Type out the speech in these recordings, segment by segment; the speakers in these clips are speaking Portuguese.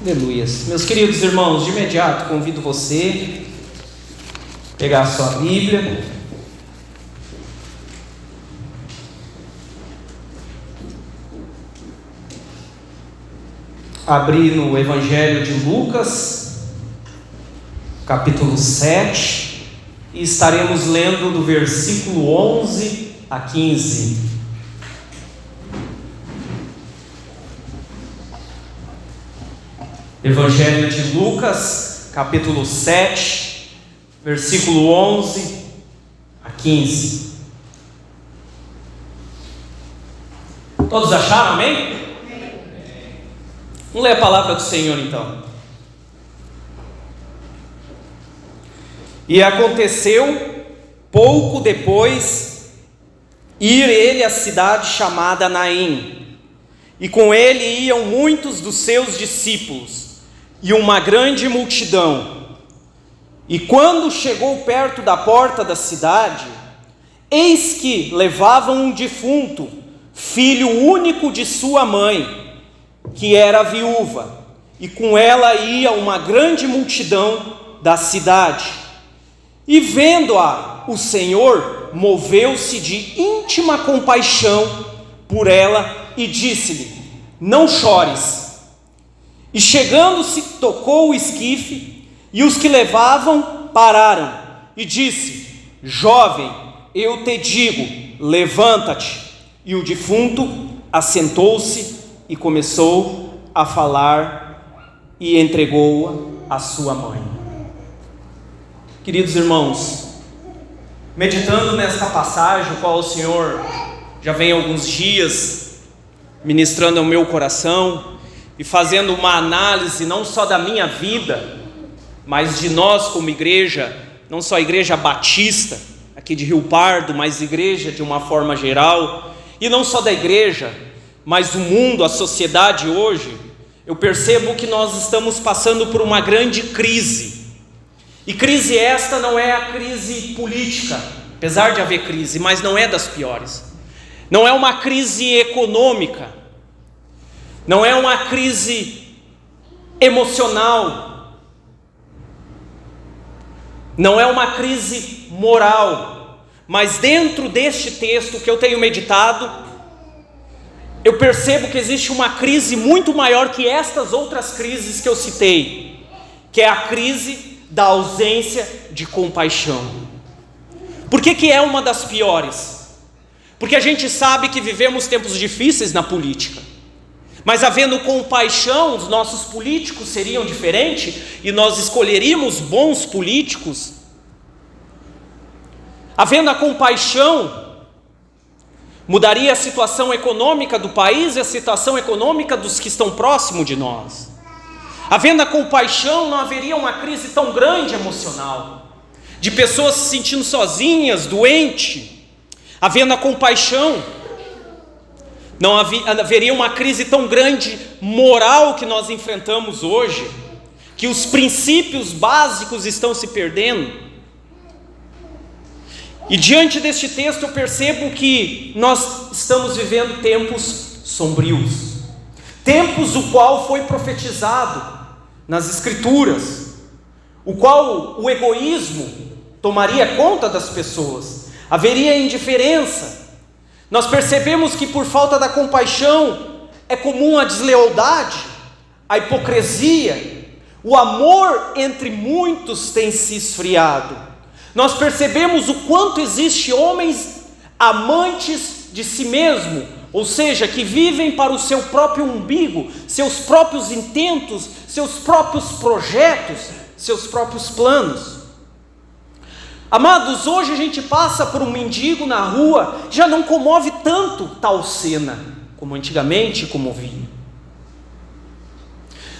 Aleluias. Meus queridos irmãos, de imediato convido você a pegar a sua Bíblia, abrir no Evangelho de Lucas, capítulo 7, e estaremos lendo do versículo 11 a 15. Evangelho de Lucas, capítulo 7, versículo 11 a 15. Todos acharam, amém? Vamos ler a palavra do Senhor então. E aconteceu, pouco depois, ir ele à cidade chamada Naim, e com ele iam muitos dos seus discípulos, e uma grande multidão. E quando chegou perto da porta da cidade, eis que levavam um defunto, filho único de sua mãe, que era viúva, e com ela ia uma grande multidão da cidade. E vendo-a, o Senhor moveu-se de íntima compaixão por ela e disse-lhe: não chores. E chegando-se, tocou o esquife, e os que levavam pararam, e disse: jovem, eu te digo, levanta-te. E o defunto assentou-se e começou a falar, e entregou-a à sua mãe. Queridos irmãos, meditando nesta passagem, qual o Senhor já vem há alguns dias ministrando ao meu coração, e fazendo uma análise não só da minha vida, mas de nós como igreja, não só a igreja batista, aqui de Rio Pardo, mas igreja de uma forma geral, e não só da igreja, mas o mundo, a sociedade hoje, eu percebo que nós estamos passando por uma grande crise. E crise esta não é a crise política, apesar de haver crise, mas não é das piores. Não é uma crise econômica, não é uma crise emocional, não é uma crise moral, mas dentro deste texto que eu tenho meditado, eu percebo que existe uma crise muito maior que estas outras crises que eu citei, que é a crise da ausência de compaixão. Por que é uma das piores? Porque a gente sabe que vivemos tempos difíceis na política, mas havendo compaixão, os nossos políticos seriam diferentes e nós escolheríamos bons políticos. Havendo a compaixão, mudaria a situação econômica do país e a situação econômica dos que estão próximos de nós. Havendo a compaixão, não haveria uma crise tão grande emocional, de pessoas se sentindo sozinhas, doentes. Havendo a compaixão, não haveria uma crise tão grande moral que nós enfrentamos hoje, que os princípios básicos estão se perdendo. E diante deste texto eu percebo que nós estamos vivendo tempos sombrios, tempos o qual foi profetizado nas Escrituras, o qual o egoísmo tomaria conta das pessoas, haveria indiferença. Nós percebemos que por falta da compaixão é comum a deslealdade, a hipocrisia, o amor entre muitos tem se esfriado. Nós percebemos o quanto existe homens amantes de si mesmo, ou seja, que vivem para o seu próprio umbigo, seus próprios intentos, seus próprios projetos, seus próprios planos. Amados, hoje a gente passa por um mendigo na rua, já não comove tanto tal cena, como antigamente comovia.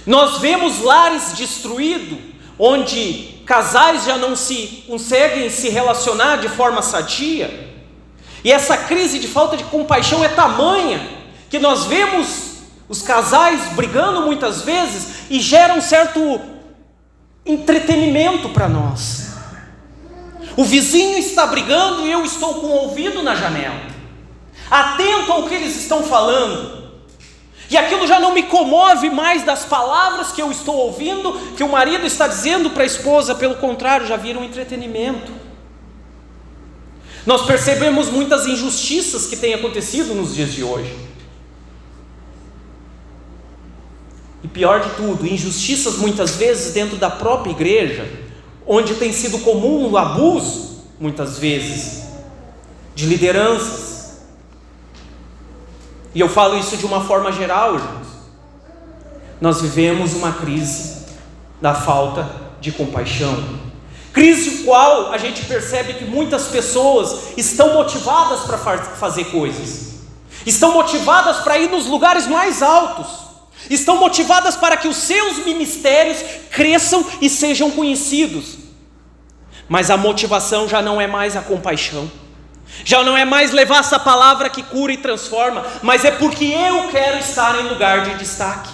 Nós vemos lares destruídos, onde casais já não se conseguem se relacionar de forma sadia, e essa crise de falta de compaixão é tamanha, que nós vemos os casais brigando muitas vezes, e gera um certo entretenimento para nós. O vizinho está brigando e eu estou com o ouvido na janela, atento ao que eles estão falando. E aquilo já não me comove mais das palavras que eu estou ouvindo, que o marido está dizendo para a esposa, pelo contrário, já vira um entretenimento. Nós percebemos muitas injustiças que têm acontecido nos dias de hoje. E pior de tudo, injustiças muitas vezes dentro da própria igreja, onde tem sido comum o abuso, muitas vezes, de lideranças. E eu falo isso de uma forma geral, irmãos. Nós vivemos uma crise da falta de compaixão. Crise qual a gente percebe que muitas pessoas estão motivadas para fazer coisas, estão motivadas para ir nos lugares mais altos, estão motivadas para que os seus ministérios cresçam e sejam conhecidos. Mas a motivação já não é mais a compaixão, já não é mais levar essa palavra que cura e transforma, mas é porque eu quero estar em lugar de destaque.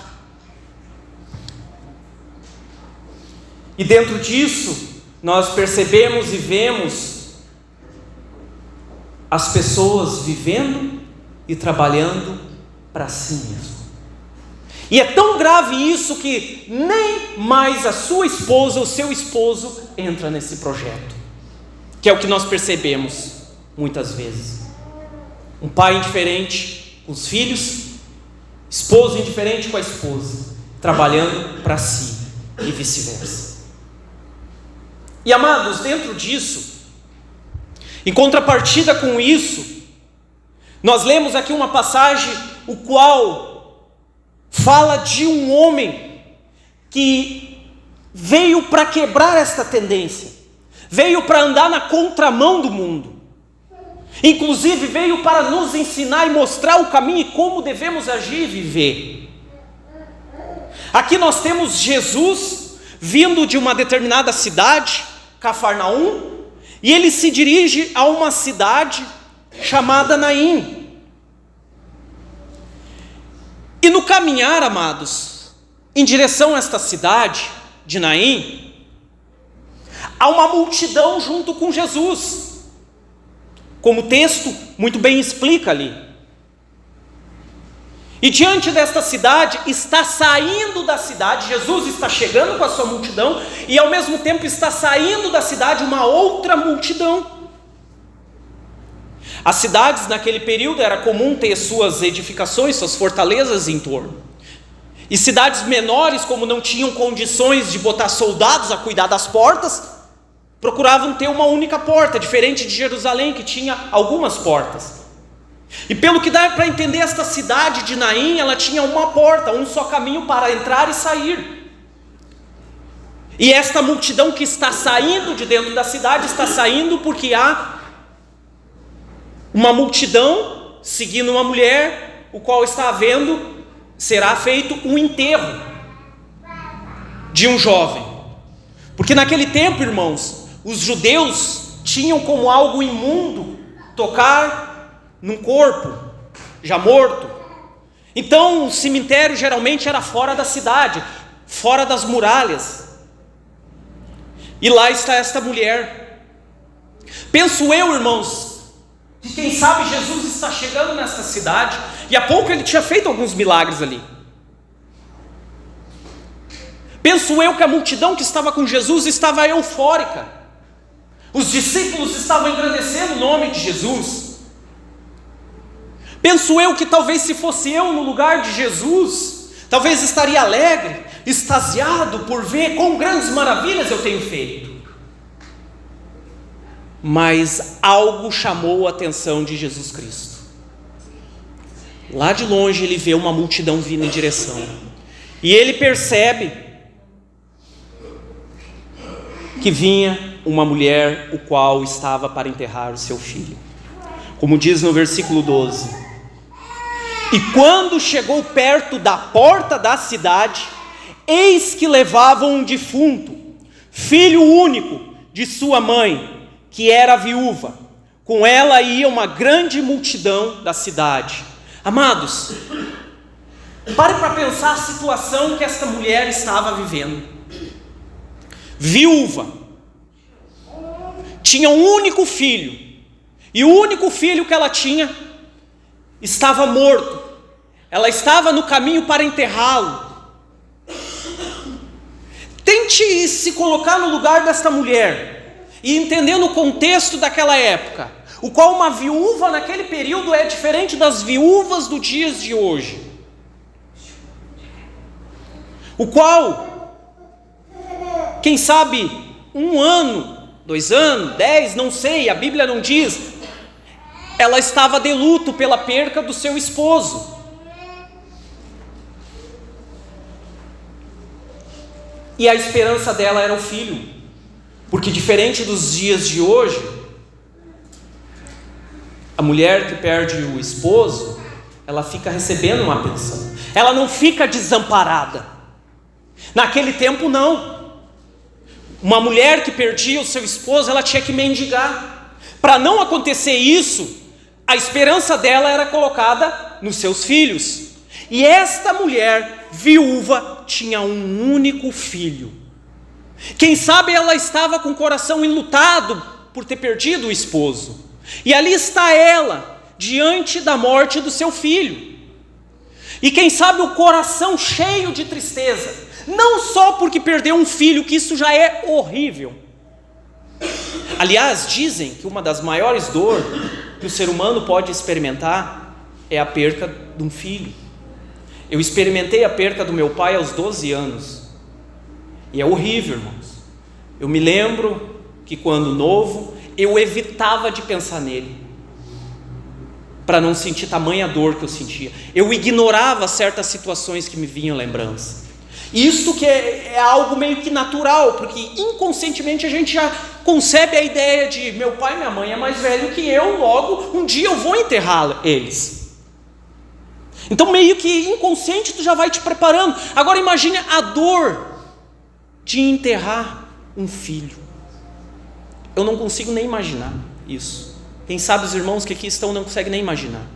E dentro disso, nós percebemos e vemos as pessoas vivendo e trabalhando para si mesmo. E é tão grave isso que nem mais a sua esposa ou seu esposo entra nesse projeto, que é o que nós percebemos muitas vezes. Um pai indiferente com os filhos, esposo indiferente com a esposa, trabalhando para si e vice-versa. E amados, dentro disso, em contrapartida com isso, nós lemos aqui uma passagem o qual fala de um homem que veio para quebrar esta tendência, veio para andar na contramão do mundo, inclusive veio para nos ensinar e mostrar o caminho e como devemos agir e viver. Aqui nós temos Jesus vindo de uma determinada cidade, Cafarnaum, e ele se dirige a uma cidade chamada Naim. E no caminhar, amados, em direção a esta cidade de Naim, há uma multidão junto com Jesus, como o texto muito bem explica ali. E diante desta cidade, está saindo da cidade, Jesus está chegando com a sua multidão, e ao mesmo tempo está saindo da cidade uma outra multidão. As cidades naquele período era comum ter suas edificações, suas fortalezas em torno. E cidades menores, como não tinham condições de botar soldados a cuidar das portas, procuravam ter uma única porta, diferente de Jerusalém, que tinha algumas portas. E pelo que dá para entender, esta cidade de Naim, ela tinha uma porta, um só caminho para entrar e sair. E esta multidão que está saindo de dentro da cidade, está saindo porque há uma multidão seguindo uma mulher, o qual está havendo, será feito um enterro de um jovem. Porque naquele tempo, irmãos, os judeus tinham como algo imundo tocar num corpo já morto. Então o cemitério geralmente era fora da cidade, fora das muralhas. E lá está esta mulher. Penso eu, irmãos, que quem sabe Jesus está chegando nesta cidade, e há pouco ele tinha feito alguns milagres ali. Penso eu que a multidão que estava com Jesus estava eufórica. Os discípulos estavam engrandecendo o nome de Jesus. Penso eu que talvez se fosse eu no lugar de Jesus, talvez estaria alegre, extasiado por ver quão grandes maravilhas eu tenho feito. Mas algo chamou a atenção de Jesus Cristo. Lá de longe ele vê uma multidão vindo em direção, e ele percebe que vinha uma mulher, o qual estava para enterrar o seu filho. Como diz no versículo 12: e quando chegou perto da porta da cidade, eis que levavam um defunto, filho único de sua mãe, que era viúva. Com ela ia uma grande multidão da cidade. Amados, pare para pensar a situação que esta mulher estava vivendo. Viúva, tinha um único filho, e o único filho que ela tinha estava morto, ela estava no caminho para enterrá-lo. Tente se colocar no lugar desta mulher e entendendo o contexto daquela época, o qual uma viúva naquele período é diferente das viúvas dos dias de hoje, o qual, quem sabe, 1 ano, 2 anos, 10, não sei, a Bíblia não diz, ela estava de luto pela perca do seu esposo. E a esperança dela era o filho, porque diferente dos dias de hoje, a mulher que perde o esposo, ela fica recebendo uma pensão, ela não fica desamparada. Naquele tempo não, uma mulher que perdia o seu esposo, ela tinha que mendigar. Para não acontecer isso, a esperança dela era colocada nos seus filhos. E esta mulher viúva tinha um único filho. Quem sabe ela estava com o coração enlutado por ter perdido o esposo. E ali está ela, diante da morte do seu filho. E quem sabe o coração cheio de tristeza. Não só porque perdeu um filho, que isso já é horrível. Aliás, dizem que uma das maiores dores que o ser humano pode experimentar é a perca de um filho. Eu experimentei a perca do meu pai aos 12 anos. E é horrível, irmãos. Eu me lembro que quando novo, eu evitava de pensar nele, para não sentir tamanha dor que eu sentia. Eu ignorava certas situações que me vinham lembrança. Isto que é algo meio que natural, porque inconscientemente a gente já concebe a ideia de meu pai e minha mãe é mais velho que eu, logo um dia eu vou enterrar eles. Então meio que inconsciente tu já vai te preparando. Agora imagine a dor de enterrar um filho. Eu não consigo nem imaginar isso. Quem sabe os irmãos que aqui estão não conseguem nem imaginar.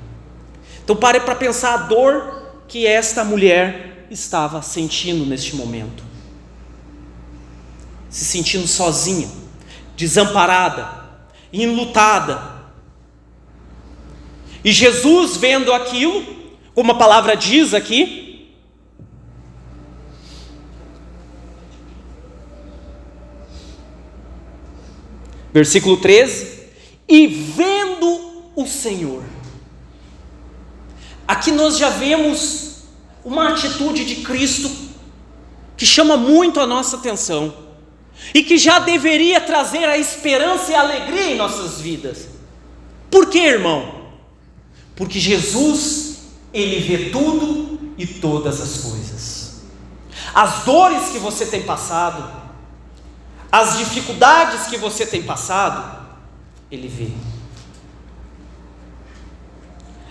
Então pare para pensar a dor que esta mulher estava sentindo neste momento, se sentindo sozinha, desamparada, enlutada. E Jesus, vendo aquilo, como a palavra diz aqui, versículo 13, e vendo o Senhor. Aqui nós já vemos uma atitude de Cristo que chama muito a nossa atenção e que já deveria trazer a esperança e a alegria em nossas vidas. Por quê, irmão? Porque Jesus, Ele vê tudo e todas as coisas. As dores que você tem passado, as dificuldades que você tem passado, Ele vê.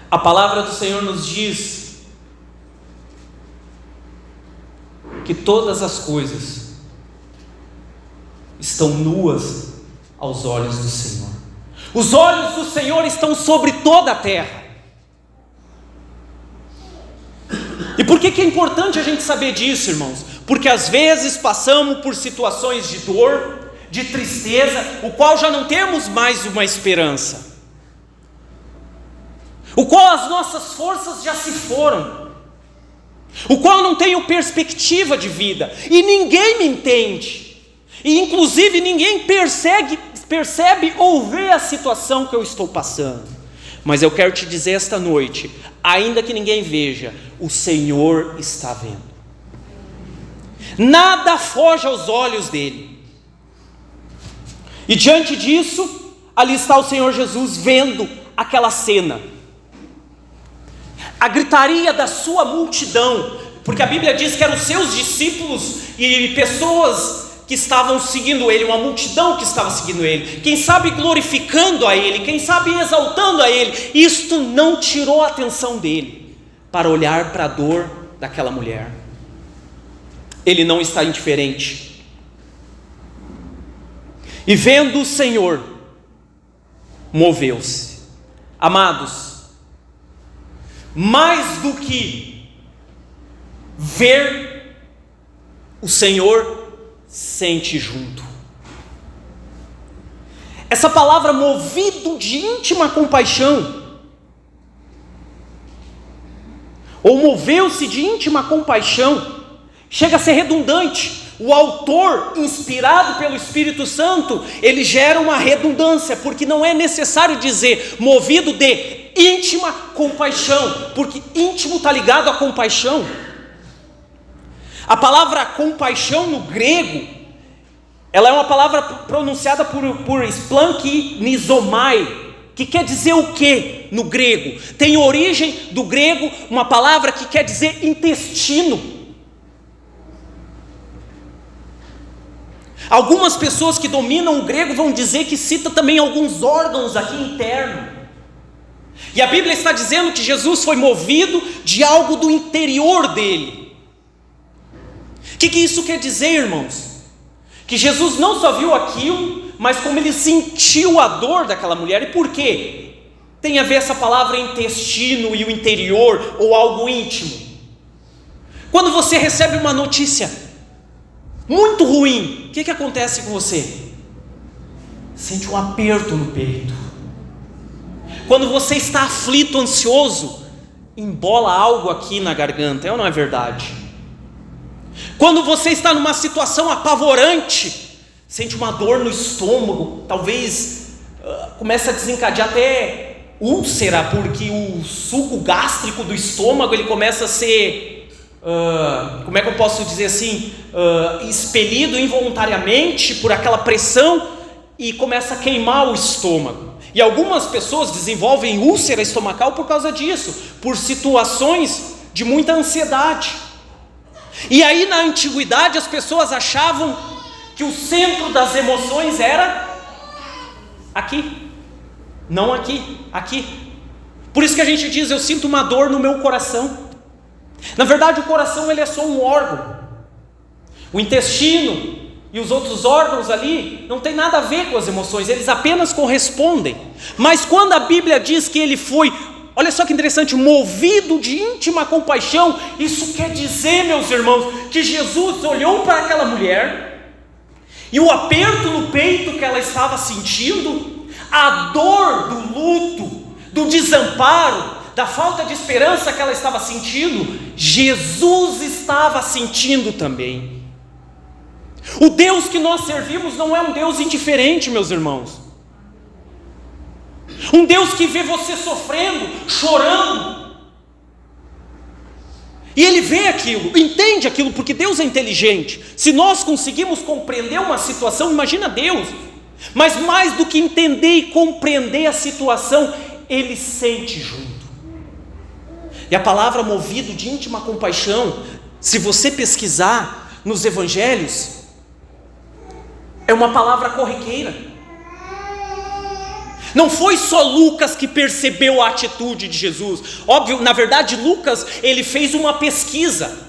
A palavra do Senhor nos diz que todas as coisas estão nuas aos olhos do Senhor. Os olhos do Senhor estão sobre toda a terra. E por que é importante a gente saber disso, irmãos? Porque às vezes passamos por situações de dor, de tristeza, o qual já não temos mais uma esperança, o qual as nossas forças já se foram, o qual não tenho perspectiva de vida, e ninguém me entende, e inclusive ninguém percebe ou vê a situação que eu estou passando. Mas eu quero te dizer esta noite, ainda que ninguém veja, o Senhor está vendo. Nada foge aos olhos dele. E diante disso, ali está o Senhor Jesus vendo aquela cena, a gritaria da sua multidão, porque a Bíblia diz que eram os seus discípulos e pessoas que estavam seguindo ele, uma multidão que estava seguindo ele, quem sabe glorificando a ele, quem sabe exaltando a ele. Isto não tirou a atenção dele para olhar para a dor daquela mulher. Ele não está indiferente. E vendo o Senhor, moveu-se. Amados, mais do que ver, o Senhor sente junto. Essa palavra movido de íntima compaixão, ou moveu-se de íntima compaixão, chega a ser redundante. O autor, inspirado pelo Espírito Santo, ele gera uma redundância, porque não é necessário dizer movido de íntima compaixão, porque íntimo está ligado a compaixão. A palavra compaixão no grego, ela é uma palavra pronunciada por splankinizomai, que quer dizer o que no grego? Tem origem do grego uma palavra que quer dizer intestino. Algumas pessoas que dominam o grego vão dizer que cita também alguns órgãos aqui internos. E a Bíblia está dizendo que Jesus foi movido de algo do interior dele. O que isso quer dizer, irmãos? Que Jesus não só viu aquilo, mas como ele sentiu a dor daquela mulher. E por quê? Tem a ver essa palavra intestino e o interior, ou algo íntimo. Quando você recebe uma notícia muito ruim, o que acontece com você? Sente um aperto no peito. Quando você está aflito, ansioso, embola algo aqui na garganta, é ou não é verdade? Quando você está numa situação apavorante, sente uma dor no estômago, talvez comece a desencadear até úlcera, porque o suco gástrico do estômago, ele começa a ser, como é que eu posso dizer assim, expelido involuntariamente por aquela pressão e começa a queimar o estômago. E algumas pessoas desenvolvem úlcera estomacal por causa disso, por situações de muita ansiedade. E aí na antiguidade as pessoas achavam que o centro das emoções era aqui, não aqui, aqui. Por isso que a gente diz, eu sinto uma dor no meu coração. Na verdade o coração ele é só um órgão. O intestino e os outros órgãos ali não tem nada a ver com as emoções, eles apenas correspondem. Mas quando a Bíblia diz que ele foi, olha só que interessante, movido de íntima compaixão, isso quer dizer, meus irmãos, que Jesus olhou para aquela mulher e o aperto no peito que ela estava sentindo, a dor do luto, do desamparo, da falta de esperança que ela estava sentindo, Jesus estava sentindo também. O Deus que nós servimos não é um Deus indiferente, meus irmãos. Um Deus que vê você sofrendo, chorando. E Ele vê aquilo, entende aquilo, porque Deus é inteligente. Se nós conseguimos compreender uma situação, imagina Deus. Mas mais do que entender e compreender a situação, Ele sente junto. E a palavra movido de íntima compaixão, se você pesquisar nos evangelhos, é uma palavra corriqueira. Não foi só Lucas que percebeu a atitude de Jesus. Óbvio, na verdade Lucas, ele fez uma pesquisa.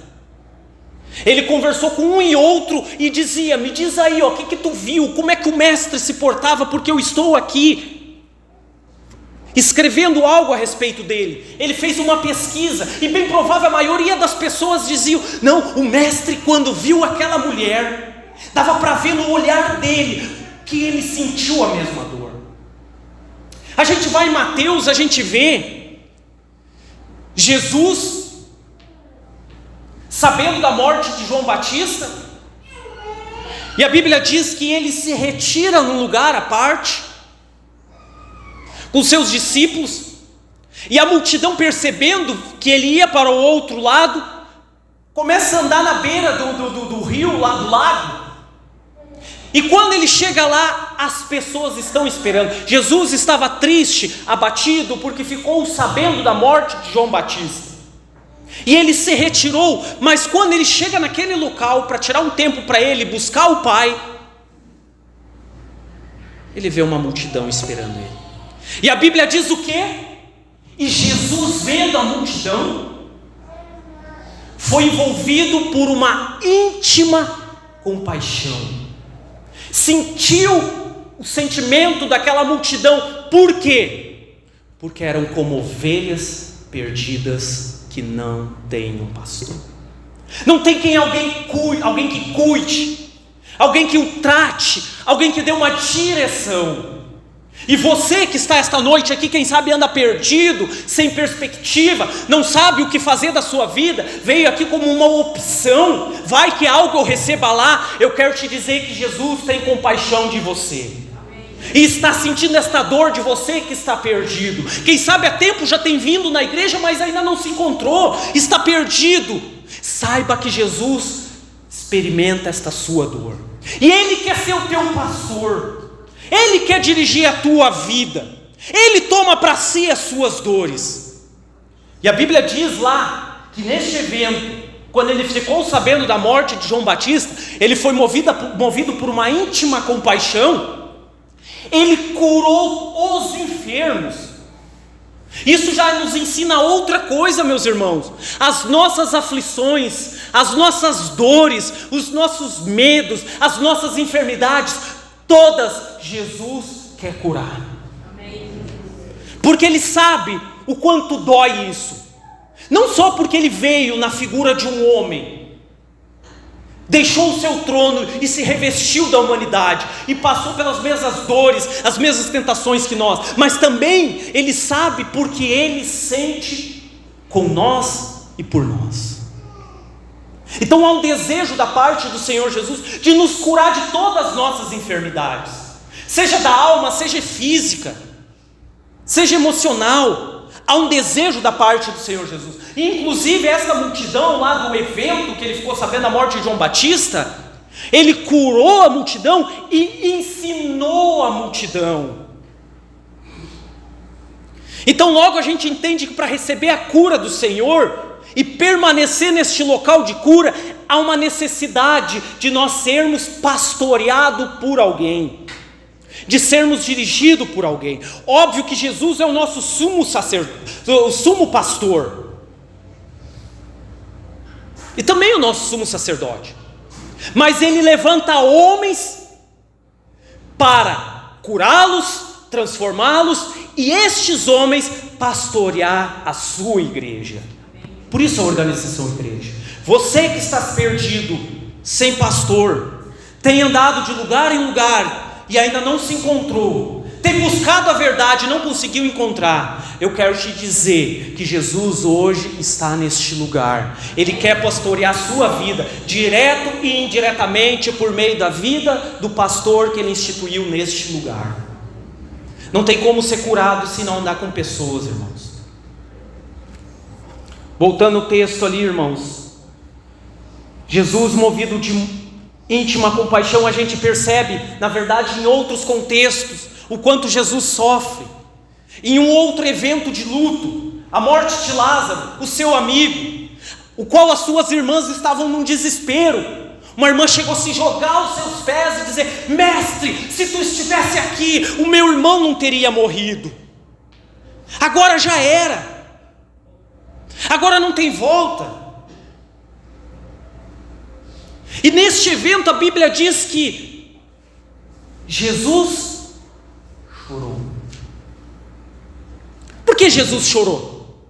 Ele conversou com um e outro e dizia, me diz aí, o que tu viu? Como é que o mestre se portava? Porque eu estou aqui escrevendo algo a respeito dele. Ele fez uma pesquisa e bem provável a maioria das pessoas diziam, não, o mestre quando viu aquela mulher, dava para ver no olhar dele que ele sentiu a mesma dor. A gente vai em Mateus, a gente vê Jesus sabendo da morte de João Batista, e a Bíblia diz que ele se retira num lugar à parte com seus discípulos, e a multidão, percebendo que ele ia para o outro lado, começa a andar na beira do rio, lá do lago. E quando ele chega lá, as pessoas estão esperando. Jesus estava triste, abatido, porque ficou sabendo da morte de João Batista. E ele se retirou, mas quando ele chega naquele local, para tirar um tempo para ele buscar o Pai, ele vê uma multidão esperando ele. E a Bíblia diz o quê? E Jesus, vendo a multidão, foi envolvido por uma íntima compaixão. Sentiu o sentimento daquela multidão. Por quê? Porque eram como ovelhas perdidas que não têm um pastor. Não tem alguém que cuide, alguém que o trate, alguém que dê uma direção. E você que está esta noite aqui, quem sabe anda perdido, sem perspectiva, não sabe o que fazer da sua vida, veio aqui como uma opção, vai que algo eu receba lá. Eu quero te dizer que Jesus tem compaixão de você, e está sentindo esta dor de você que está perdido. Quem sabe há tempo já tem vindo na igreja, mas ainda não se encontrou, está perdido. Saiba que Jesus experimenta esta sua dor, e Ele quer ser o teu pastor. Ele quer dirigir a tua vida, Ele toma para si as suas dores. E a Bíblia diz lá, que neste evento, quando ele ficou sabendo da morte de João Batista, ele foi movido por uma íntima compaixão, ele curou os enfermos. Isso já nos ensina outra coisa, meus irmãos. As nossas aflições, as nossas dores, os nossos medos, as nossas enfermidades, todas Jesus quer curar. Amém. Porque Ele sabe o quanto dói isso. Não só porque Ele veio na figura de um homem, deixou o seu trono e se revestiu da humanidade, e passou pelas mesmas dores, as mesmas tentações que nós, mas também Ele sabe porque Ele sente com nós e por nós. Então há um desejo da parte do Senhor Jesus de nos curar de todas as nossas enfermidades, seja da alma, seja física, seja emocional. Há um desejo da parte do Senhor Jesus. E inclusive essa multidão lá do evento que ele ficou sabendo da morte de João Batista, Ele curou a multidão e ensinou a multidão. Então logo a gente entende que para receber a cura do Senhor e permanecer neste local de cura, há uma necessidade de nós sermos pastoreados por alguém, de sermos dirigidos por alguém. Óbvio que Jesus é o nosso o sumo pastor, e também o nosso sumo sacerdote, mas Ele levanta homens para curá-los, transformá-los, e estes homens pastorear a sua igreja. Por isso a organização igreja. Você que está perdido, sem pastor, tem andado de lugar em lugar e ainda não se encontrou, tem buscado a verdade e não conseguiu encontrar, eu quero te dizer que Jesus hoje está neste lugar. Ele quer pastorear a sua vida, direto e indiretamente, por meio da vida do pastor que Ele instituiu neste lugar. Não tem como ser curado se não andar com pessoas, irmãos. Voltando ao texto ali, irmãos, Jesus, movido de íntima compaixão, a gente percebe, na verdade, em outros contextos, o quanto Jesus sofre. Em um outro evento de luto, a morte de Lázaro, o seu amigo, o qual as suas irmãs estavam num desespero. Uma irmã chegou a se jogar aos seus pés e dizer: mestre, se tu estivesse aqui, o meu irmão não teria morrido. Agora já era. Agora não tem volta. E neste evento a Bíblia diz que Jesus chorou. Por que Jesus chorou?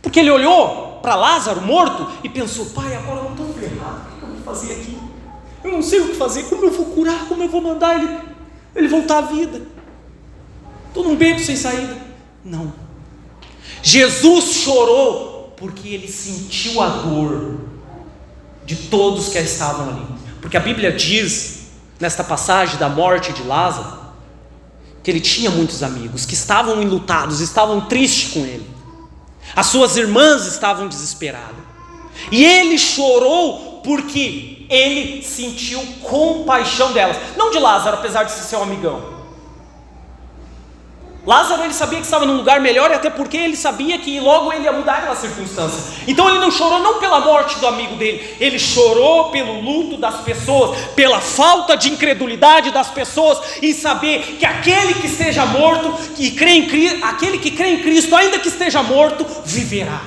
Porque Ele olhou para Lázaro morto e pensou: pai, agora eu estou ferrado, o que eu vou fazer aqui? Eu não sei o que fazer, como eu vou curar, como eu vou mandar ele voltar à vida? Estou num beco sem saída. Não. Jesus chorou porque Ele sentiu a dor de todos que estavam ali. Porque a Bíblia diz, nesta passagem da morte de Lázaro, que ele tinha muitos amigos que estavam enlutados, estavam tristes com ele. As suas irmãs estavam desesperadas. E ele chorou porque ele sentiu compaixão delas. Não de Lázaro, apesar de ser seu amigão. Lázaro, ele sabia que estava num lugar melhor, e até porque ele sabia que logo ele ia mudar aquela circunstância. Então ele não chorou não pela morte do amigo dele, ele chorou pelo luto das pessoas, pela falta de incredulidade das pessoas em saber que aquele que esteja morto, que crê em Cristo, aquele que crê em Cristo, ainda que esteja morto, viverá.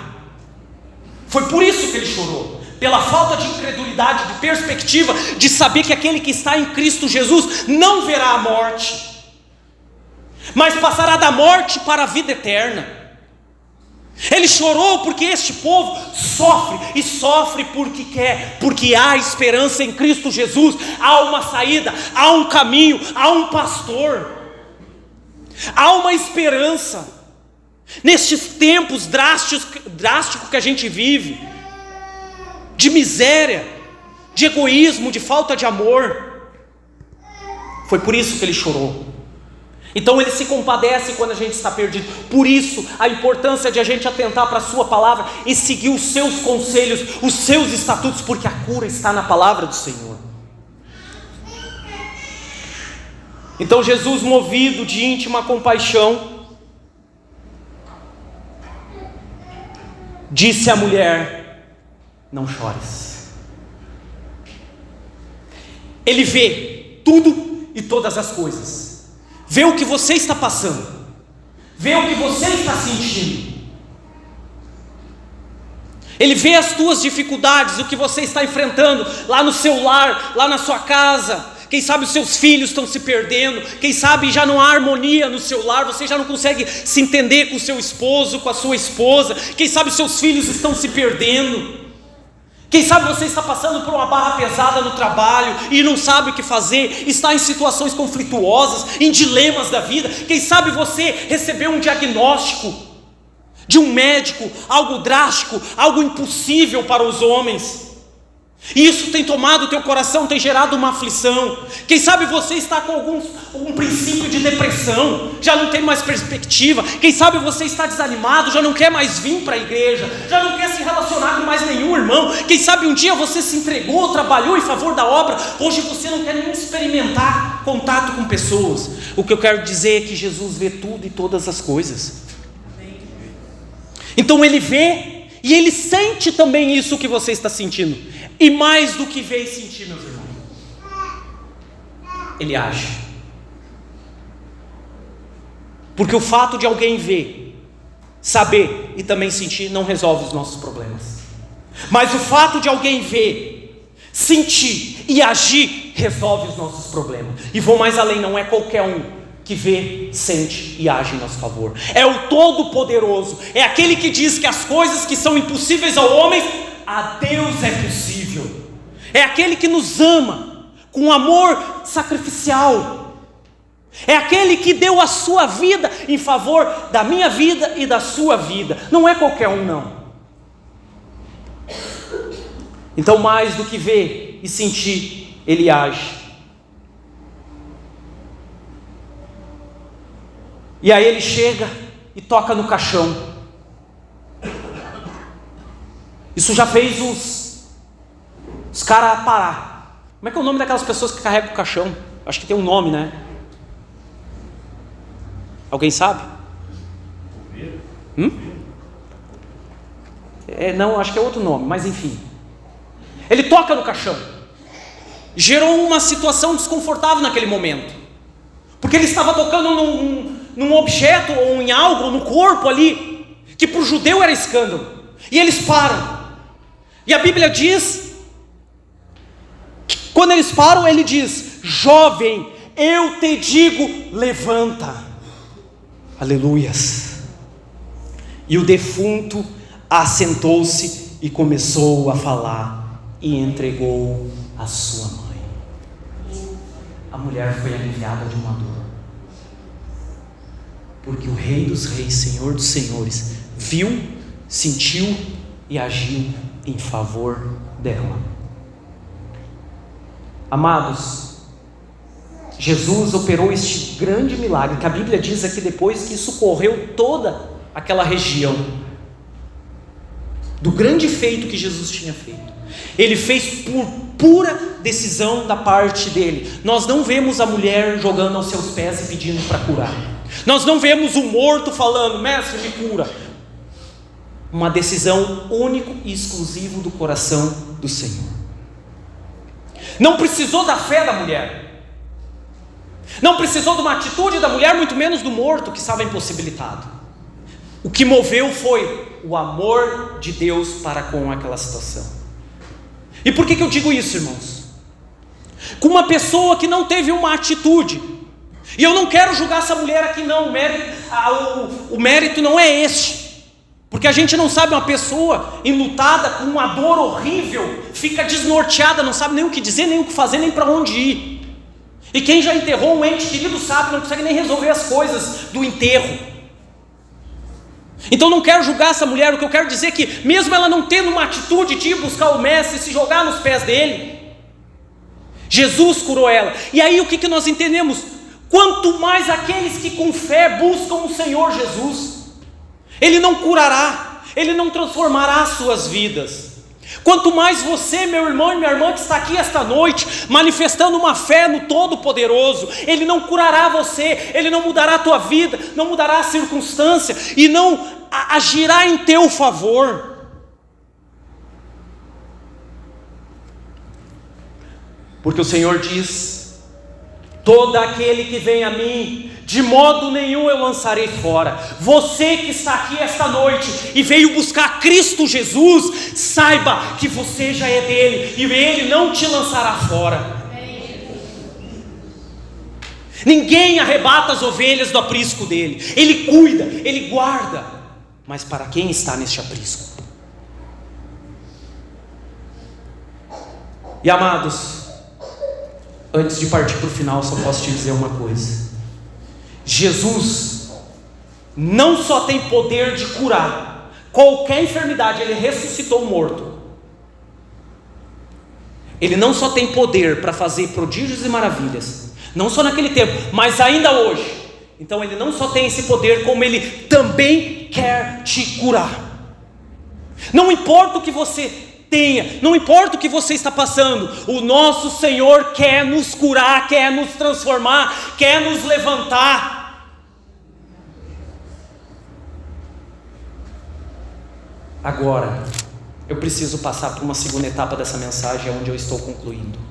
Foi por isso que ele chorou, pela falta de incredulidade, de perspectiva, de saber que aquele que está em Cristo Jesus não verá a morte, mas passará da morte para a vida eterna. Ele chorou porque este povo sofre, e sofre porque quer, porque há esperança em Cristo Jesus, há uma saída, há um caminho, há um pastor. Há uma esperança. Nestes tempos drásticos que a gente vive, de miséria, de egoísmo, de falta de amor, foi por isso que ele chorou. Então ele se compadece quando a gente está perdido. Por isso a importância de a gente atentar para a sua palavra e seguir os seus conselhos, os seus estatutos, porque a cura está na palavra do Senhor. Então Jesus, movido de íntima compaixão, disse à mulher: não chores. Ele vê tudo e todas as coisas, vê o que você está passando, vê o que você está sentindo, ele vê as tuas dificuldades, o que você está enfrentando lá no seu lar, lá na sua casa. Quem sabe os seus filhos estão se perdendo, quem sabe já não há harmonia no seu lar, você já não consegue se entender com o seu esposo, com a sua esposa, quem sabe os seus filhos estão se perdendo, quem sabe você está passando por uma barra pesada no trabalho e não sabe o que fazer, está em situações conflituosas, em dilemas da vida, quem sabe você recebeu um diagnóstico de um médico, algo drástico, algo impossível para os homens, e isso tem tomado o teu coração, tem gerado uma aflição. Quem sabe você está com algum princípio de depressão, já não tem mais perspectiva. Quem sabe você está desanimado, já não quer mais vir para a igreja, já não quer se relacionar com mais nenhum irmão. Quem sabe um dia você se entregou, trabalhou em favor da obra, hoje você não quer nem experimentar contato com pessoas. O que eu quero dizer é que Jesus vê tudo e todas as coisas. Então ele vê e ele sente também isso que você está sentindo. E mais do que ver e sentir, meus irmãos, ele age. Porque o fato de alguém ver, saber e também sentir não resolve os nossos problemas. Mas o fato de alguém ver, sentir e agir resolve os nossos problemas. E vou mais além, não é qualquer um que vê, sente e age em nosso favor. É o Todo-Poderoso, é aquele que diz que as coisas que são impossíveis ao homem, a Deus é possível. É aquele que nos ama com amor sacrificial. É aquele que deu a sua vida em favor da minha vida e da sua vida. Não é qualquer um, não. Então, mais do que ver e sentir, ele age. E aí ele chega e toca no caixão. Isso já fez os caras parar. Como é que é o nome daquelas pessoas que carregam o caixão? Acho que tem um nome, né? Alguém sabe? Não, acho que é outro nome, mas enfim. Ele toca no caixão. Gerou uma situação desconfortável naquele momento, porque ele estava tocando num objeto, ou em algo, ou no corpo ali, que para o judeu era escândalo. E eles param. E a Bíblia diz, que quando eles param, ele diz: jovem, eu te digo, levanta. Aleluias. E o defunto assentou-se e começou a falar, e entregou a sua mãe. A mulher foi aliviada de uma dor, porque o Rei dos Reis, Senhor dos Senhores, viu, sentiu e agiu em favor dela. Amados, Jesus operou este grande milagre, que a Bíblia diz aqui depois que isso correu toda aquela região, do grande feito que Jesus tinha feito. Ele fez por pura decisão da parte dele. Nós não vemos a mulher jogando aos seus pés e pedindo para curar. Nós não vemos o morto falando: mestre, me cura. Uma decisão única e exclusiva do coração do Senhor. Não precisou da fé da mulher, não precisou de uma atitude da mulher, muito menos do morto que estava impossibilitado. O que moveu foi o amor de Deus para com aquela situação. E por que eu digo isso, irmãos? Com uma pessoa que não teve uma atitude, e eu não quero julgar essa mulher aqui não, o mérito não é este. Porque a gente não sabe, uma pessoa enlutada com uma dor horrível, fica desnorteada, não sabe nem o que dizer, nem o que fazer, nem para onde ir. E quem já enterrou um ente querido sabe, não consegue nem resolver as coisas do enterro. Então não quero julgar essa mulher, o que eu quero dizer é que mesmo ela não tendo uma atitude de ir buscar o mestre e se jogar nos pés dele, Jesus curou ela. E aí o que nós entendemos? Quanto mais aqueles que com fé buscam o Senhor Jesus, Ele não curará, Ele não transformará as suas vidas. Quanto mais você, meu irmão e minha irmã, que está aqui esta noite, manifestando uma fé no Todo-Poderoso, Ele não curará você, Ele não mudará a tua vida, não mudará a circunstância, e não agirá em teu favor. Porque o Senhor diz: todo aquele que vem a mim, de modo nenhum eu lançarei fora. Você que está aqui esta noite e veio buscar Cristo Jesus, saiba que você já é dele e Ele não te lançará fora. Ninguém arrebata as ovelhas do aprisco dele. Ele cuida, Ele guarda. Mas para quem está neste aprisco? E amados, antes de partir para o final, só posso te dizer uma coisa: Jesus não só tem poder de curar qualquer enfermidade, Ele ressuscitou o morto. Ele não só tem poder para fazer prodígios e maravilhas, não só naquele tempo, mas ainda hoje. Então Ele não só tem esse poder, como Ele também quer te curar. Não importa o que você tenha, não importa o que você está passando, o nosso Senhor quer nos curar, quer nos transformar, quer nos levantar. Agora, eu preciso passar por uma segunda etapa dessa mensagem, onde eu estou concluindo.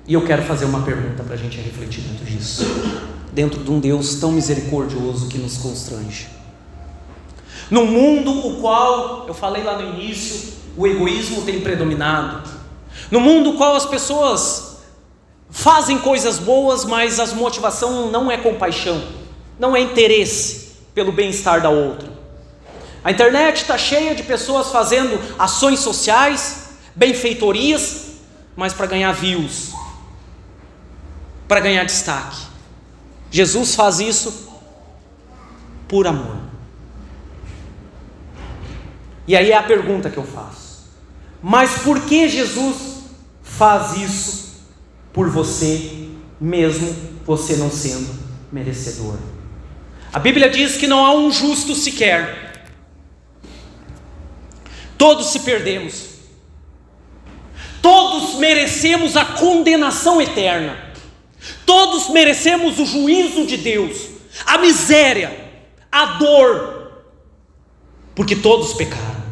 E eu quero fazer uma pergunta para a gente refletir dentro disso, dentro de um Deus tão misericordioso que nos constrange. No mundo o qual, eu falei lá no início, o egoísmo tem predominado, no mundo o qual as pessoas fazem coisas boas, mas a motivação não é compaixão, não é interesse pelo bem-estar da outra. A internet está cheia de pessoas fazendo ações sociais, benfeitorias, mas para ganhar views, para ganhar destaque. Jesus faz isso por amor. E aí é a pergunta que eu faço: mas por que Jesus faz isso por você, mesmo você não sendo merecedor? A Bíblia diz que não há um justo sequer. Todos se perdemos. Todos merecemos a condenação eterna. Todos merecemos o juízo de Deus, a miséria, a dor, porque todos pecaram.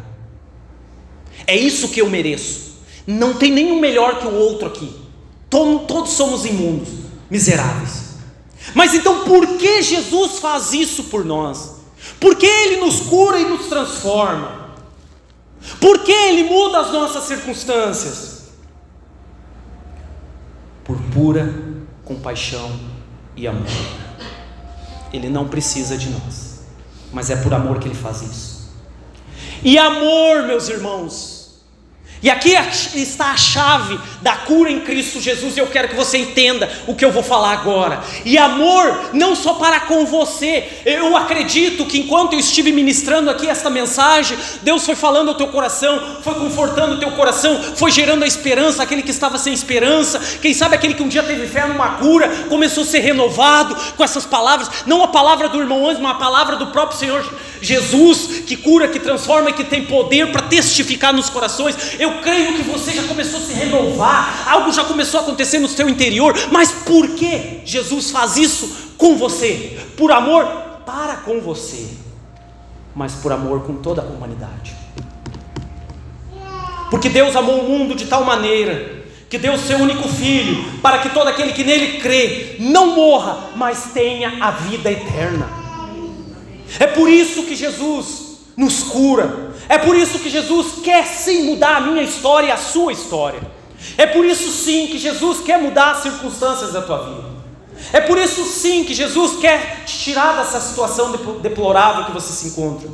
É isso que eu mereço. Não tem nenhum melhor que o outro aqui. Todos somos imundos, miseráveis. Mas então por que Jesus faz isso por nós? Por que Ele nos cura e nos transforma? Por que Ele muda as nossas circunstâncias? Por pura compaixão e amor. Ele não precisa de nós, mas é por amor que Ele faz isso. E amor, meus irmãos, e aqui está a chave da cura em Cristo Jesus, e eu quero que você entenda o que eu vou falar agora. E amor não só para com você. Eu acredito que enquanto eu estive ministrando aqui esta mensagem, Deus foi falando ao teu coração, foi confortando o teu coração, foi gerando a esperança, aquele que estava sem esperança, quem sabe aquele que um dia teve fé numa cura, começou a ser renovado com essas palavras, não a palavra do irmão Anjo, mas a palavra do próprio Senhor Jesus, que cura, que transforma e que tem poder para testificar nos corações. Eu creio que você já começou a se renovar, algo já começou a acontecer no seu interior. Mas por que Jesus faz isso com você? Por amor para com você, mas por amor com toda a humanidade. Porque Deus amou o mundo de tal maneira que deu o seu único Filho, para que todo aquele que nele crê não morra, mas tenha a vida eterna. É por isso que Jesus nos cura. É por isso que Jesus quer sim mudar a minha história e a sua história. É por isso sim que Jesus quer mudar as circunstâncias da tua vida. É por isso sim que Jesus quer te tirar dessa situação deplorável que você se encontra.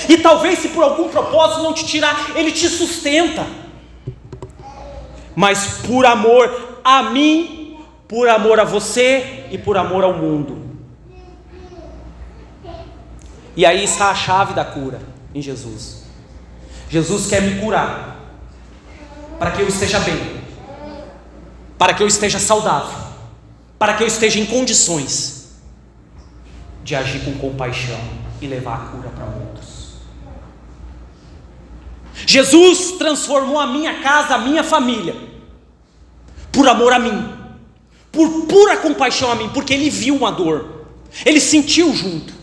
E talvez se por algum propósito não te tirar, Ele te sustenta. Mas por amor a mim, por amor a você e por amor ao mundo. E aí está a chave da cura em Jesus. Jesus quer me curar, para que eu esteja bem, para que eu esteja saudável, para que eu esteja em condições de agir com compaixão e levar a cura para outros. Jesus transformou a minha casa, a minha família, por amor a mim, por pura compaixão a mim, porque Ele viu uma dor, Ele sentiu junto,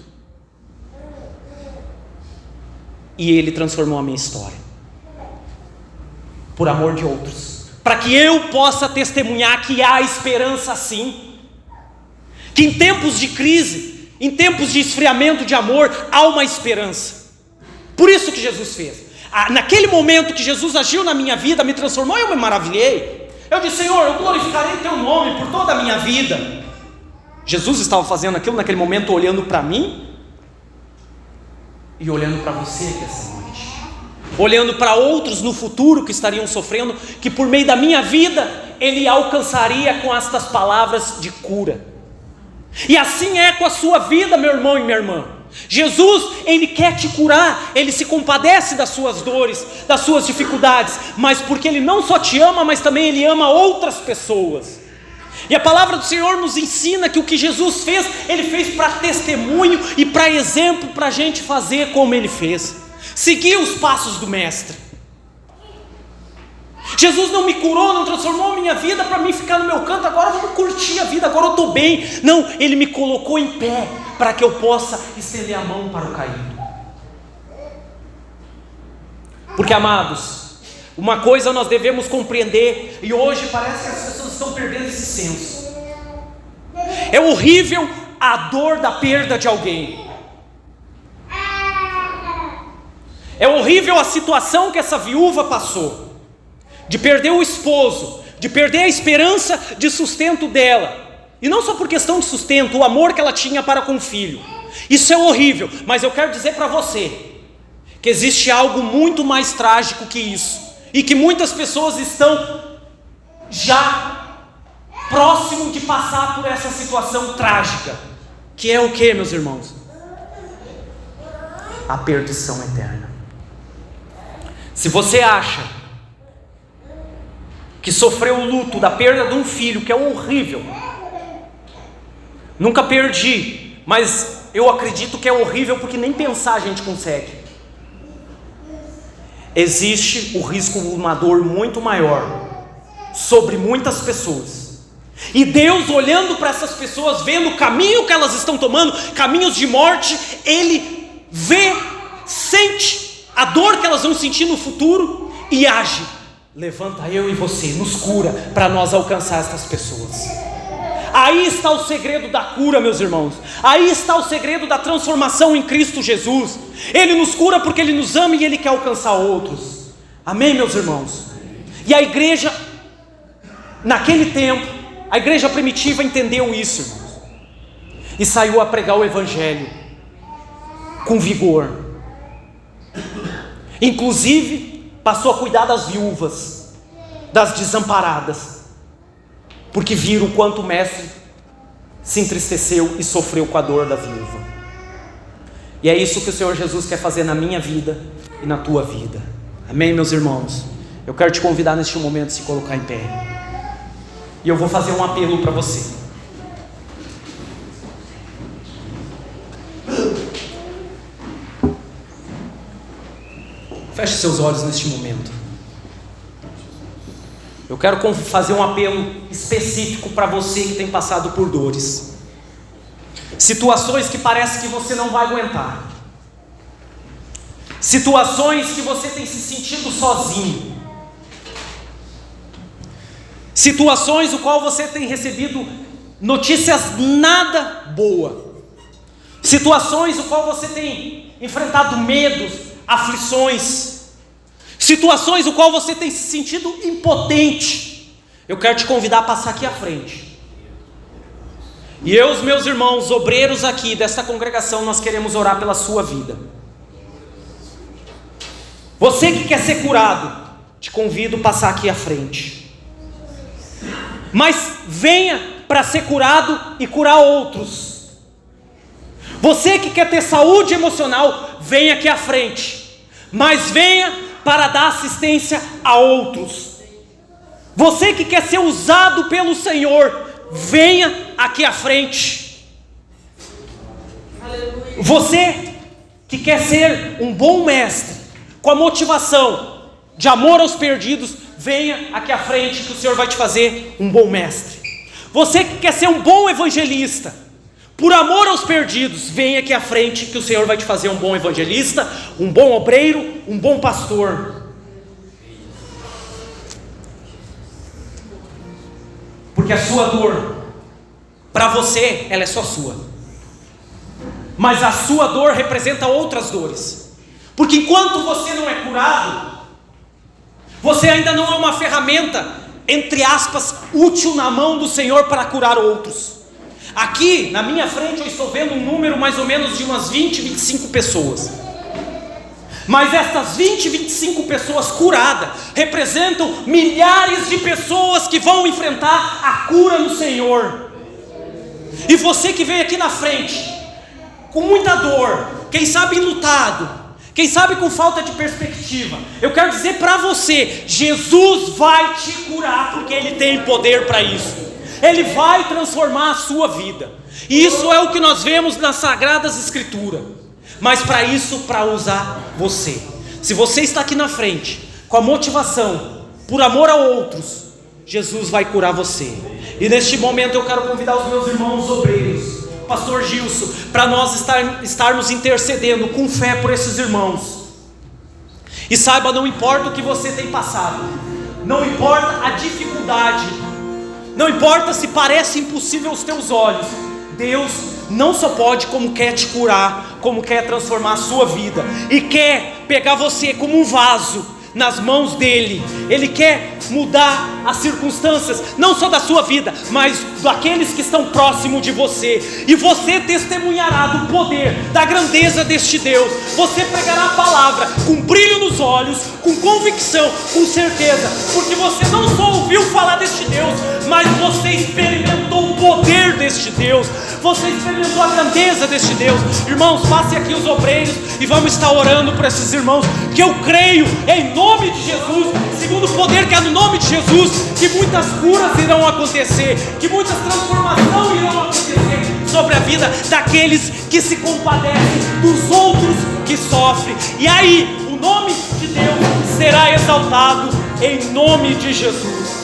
e Ele transformou a minha história, por amor de outros, para que eu possa testemunhar que há esperança sim, que em tempos de crise, em tempos de esfriamento de amor, há uma esperança. Por isso que Jesus fez. Naquele momento que Jesus agiu na minha vida, me transformou, eu me maravilhei. Eu disse: Senhor, eu glorificarei Teu nome por toda a minha vida. Jesus estava fazendo aquilo naquele momento, olhando para mim e olhando para você aqui essa noite, olhando para outros no futuro que estariam sofrendo, que por meio da minha vida Ele alcançaria com estas palavras de cura. E assim é com a sua vida, meu irmão e minha irmã. Jesus, Ele quer te curar, Ele se compadece das suas dores, das suas dificuldades, mas porque Ele não só te ama, mas também Ele ama outras pessoas. E a palavra do Senhor nos ensina que o que Jesus fez, Ele fez para testemunho e para exemplo, para a gente fazer como Ele fez, seguir os passos do Mestre. Jesus não me curou, não transformou a minha vida para mim ficar no meu canto, agora eu vou curtir a vida, agora eu estou bem. Não, Ele me colocou em pé, para que eu possa estender a mão para o caído. Porque, amados, uma coisa nós devemos compreender, e hoje parece que as pessoas estão perdendo esse senso. É horrível a dor da perda de alguém. É horrível a situação que essa viúva passou, de perder o esposo, de perder a esperança de sustento dela, e não só por questão de sustento, o amor que ela tinha para com o filho. Isso é horrível, mas eu quero dizer para você que existe algo muito mais trágico que isso, e que muitas pessoas estão já próximo de passar por essa situação trágica, que é o que, meus irmãos? A perdição eterna. Se você acha que sofreu o luto da perda de um filho, que é horrível, nunca perdi, mas eu acredito que é horrível porque nem pensar a gente consegue. Existe o risco de uma dor muito maior sobre muitas pessoas, e Deus, olhando para essas pessoas, vendo o caminho que elas estão tomando, caminhos de morte, Ele vê, sente a dor que elas vão sentir no futuro e age. Levanta eu e você, nos cura, para nós alcançar essas pessoas. Aí está o segredo da cura, meus irmãos. Aí está o segredo da transformação em Cristo Jesus. Ele nos cura porque Ele nos ama e Ele quer alcançar outros. Amém, meus irmãos? E a igreja, naquele tempo, a igreja primitiva entendeu isso, irmãos, e saiu a pregar o Evangelho com vigor. Inclusive, passou a cuidar das viúvas, das desamparadas, porque viram o quanto o mestre se entristeceu e sofreu com a dor da viúva. E é isso que o Senhor Jesus quer fazer na minha vida e na tua vida. Amém, meus irmãos? Eu quero te convidar neste momento a se colocar em pé, e eu vou fazer um apelo para você. Feche seus olhos neste momento. Eu quero fazer um apelo específico para você que tem passado por dores, situações que parece que você não vai aguentar, situações que você tem se sentido sozinho, situações no qual você tem recebido notícias nada boas, situações no qual você tem enfrentado medos, aflições, situações no qual você tem se sentido impotente. Eu quero te convidar a passar aqui à frente, e eu, os meus irmãos obreiros aqui desta congregação, nós queremos orar pela sua vida. Você que quer ser curado, te convido a passar aqui à frente. Mas venha para ser curado e curar outros. Você que quer ter saúde emocional, venha aqui à frente. Mas venha para dar assistência a outros. Você que quer ser usado pelo Senhor, venha aqui à frente. Você que quer ser um bom mestre, com a motivação de amor aos perdidos, venha aqui à frente que o Senhor vai te fazer um bom mestre. Você que quer ser um bom evangelista, por amor aos perdidos, venha aqui à frente que o Senhor vai te fazer um bom evangelista, um bom obreiro, um bom pastor. Porque a sua dor, para você, ela é só sua. Mas a sua dor representa outras dores. Porque enquanto você não é curado, você ainda não é uma ferramenta, entre aspas, útil na mão do Senhor para curar outros. Aqui, na minha frente, eu estou vendo um número mais ou menos de umas 20, 25 pessoas. Mas estas 20, 25 pessoas curadas representam milhares de pessoas que vão enfrentar a cura no Senhor. E você que veio aqui na frente, com muita dor, quem sabe enlutado, quem sabe com falta de perspectiva, eu quero dizer para você, Jesus vai te curar, porque Ele tem poder para isso. Ele vai transformar a sua vida. E isso é o que nós vemos nas Sagradas Escrituras. Mas para isso, para usar você. Se você está aqui na frente, com a motivação, por amor a outros, Jesus vai curar você. E neste momento eu quero convidar os meus irmãos obreiros, Pastor Gilson, para nós estarmos intercedendo com fé por esses irmãos. E saiba, não importa o que você tem passado, não importa a dificuldade, não importa se parece impossível aos teus olhos, Deus não só pode, como quer te curar, como quer transformar a sua vida, e quer pegar você como um vaso nas mãos dele. Ele quer mudar as circunstâncias, não só da sua vida, mas daqueles que estão próximos de você. E você testemunhará do poder, da grandeza deste Deus. Você pregará a palavra com brilho nos olhos, com convicção, com certeza, porque você não só ouviu falar deste Deus, mas você experimentou o poder deste Deus, você experimentou a grandeza deste Deus. Irmãos, passe aqui os obreiros e vamos estar orando por esses irmãos, que eu creio em nome de Jesus, segundo o poder que há no nome de Jesus, que muitas curas irão acontecer, que muitas transformações irão acontecer sobre a vida daqueles que se compadecem dos outros que sofrem. E aí o nome de Deus será exaltado em nome de Jesus.